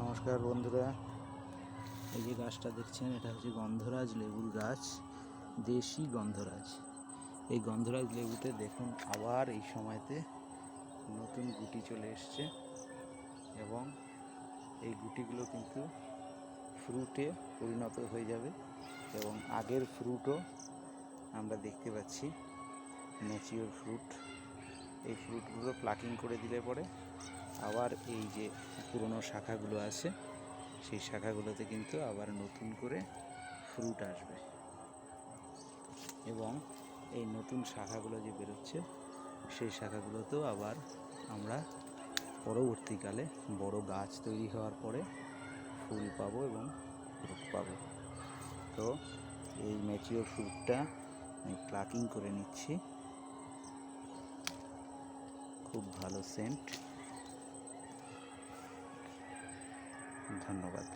নমস্কার বন্ধুরা, এই যে গাছটা দেখছেন এটা হচ্ছে গন্ধরাজ লেবুর গাছ, দেশি গন্ধরাজ। এই গন্ধরাজ লেবুতে দেখুন আবার এই সময়তে নতুন গুটি চলে এসছে এবং এই গুটিগুলো কিন্তু ফ্রুটে পরিণত হয়ে যাবে এবং আগের ফ্রুটও আমরা দেখতে পাচ্ছি, ম্যাচিওর ফ্রুট। এই ফ্রুটগুলো প্লাকিং করে দিলে পরে আবার এই যে পুরনো শাখাগুলো আছে সেই শাখাগুলোতে কিন্তু আবার নতুন করে ফ্রুট আসবে এবং এই নতুন শাখাগুলো যে বেরোচ্ছে সেই শাখাগুলোতেও আবার আমরা পরবর্তীকালে বড় গাছ তৈরি হওয়ার পরে ফুল পাবো এবং ফ্রুট পাবো। তো এই ম্যাচিওর ফ্রুটটা আমি প্লাকিং করে নিচ্ছি। খুব ভালো সেন্ট। ধন্যবাদ।